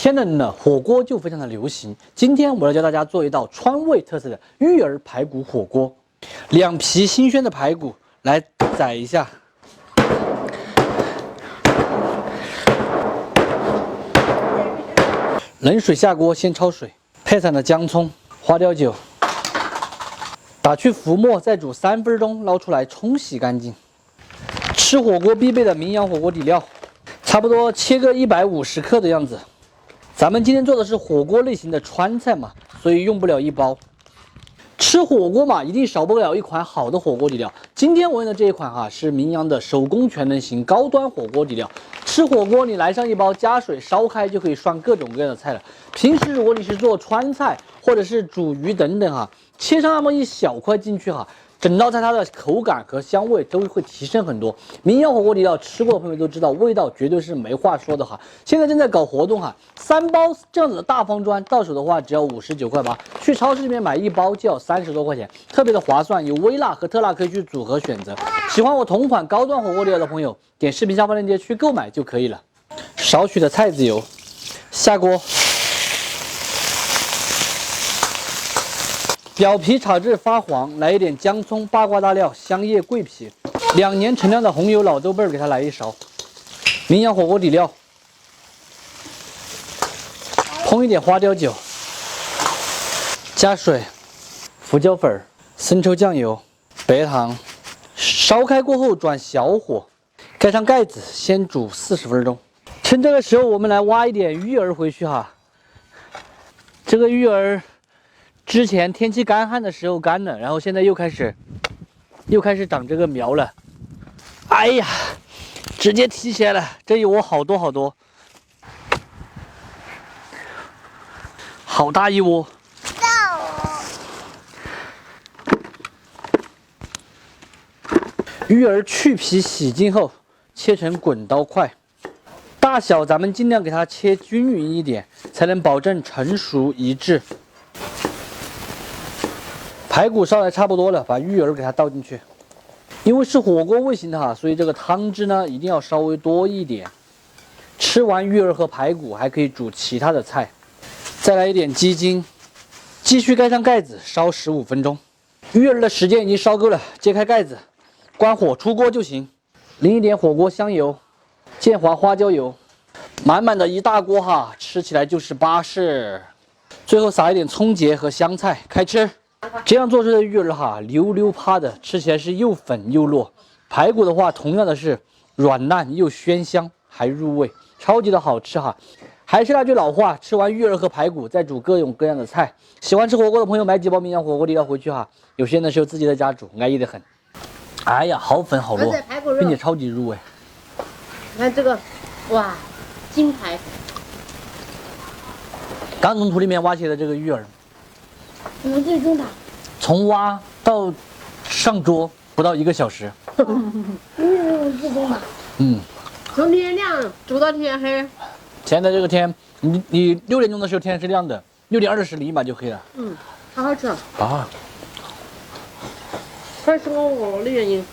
天冷了，火锅就非常的流行。今天我要教大家做一道川味特色的育儿排骨火锅。2皮新鲜的排骨来宰一下，冷水下锅，先焯水，配上了姜葱、花雕酒，打去浮沫，再煮3分钟，捞出来冲洗干净。吃火锅必备的名扬火锅底料，差不多切个150克的样子。咱们今天做的是火锅类型的川菜嘛，所以用不了1包。吃火锅嘛，一定少不了一款好的火锅底料。今天我用的这一款是名扬的手工全能型高端火锅底料。吃火锅你来上1包，加水烧开就可以涮各种各样的菜了。平时如果你是做川菜或者是煮鱼等等切上那么一小块进去整道菜它的口感和香味都会提升很多。名扬火锅底料吃过的朋友都知道，味道绝对是没话说的现在正在搞活动3包这样子的大方砖，到手的话只要59块8，去超市里面买1包就要30多块钱，特别的划算。有微辣和特辣可以去组合选择。喜欢我同款高端火锅底料的朋友，点视频下方链接去购买就可以了。少许的菜籽油，下锅。表皮炒至发黄，来一点姜葱、八卦大料、香叶、桂皮，2年陈酿的红油老豆瓣给它来1勺，名扬火锅底料，烹一点花雕酒，加水、胡椒粉、生抽酱油、白糖，烧开过后转小火，盖上盖子，先煮40分钟。趁这个时候，我们来挖一点育儿回去这个育儿。之前天气干旱的时候干了，然后现在又开始长这个苗了。哎呀，直接提起来了，这有我好多，好大一窝。育儿去皮洗净后，切成滚刀块，大小咱们尽量给它切均匀一点，才能保证成熟一致。排骨烧来差不多了，把育儿给它倒进去。因为是火锅味型的所以这个汤汁呢一定要稍微多一点。吃完育儿和排骨，还可以煮其他的菜。再来一点鸡精，继续盖上盖子烧15分钟。育儿的时间已经烧够了，揭开盖子，关火出锅就行。淋一点火锅香油、建华花椒油，满满的一大锅吃起来就是巴适。最后撒一点葱节和香菜，开吃。这样做出的育儿溜溜趴的，吃起来是又粉又糯。排骨的话，同样的是软烂又鲜香，还入味，超级的好吃还是那句老话，吃完育儿和排骨，再煮各种各样的菜。喜欢吃火锅的朋友，买几包名扬火锅底料回去有些的时候自己在家煮，安逸得很。哎呀，好粉好糯，并且超级入味。你看这个，哇，金牌！刚从土里面挖起的这个育儿。怎么最重的？从挖到上桌不到1个小时。最重的。从天亮煮到天黑。现在这个天，你6点钟的时候天是亮的，6点20立马就黑了。好好吃快吃我的原因。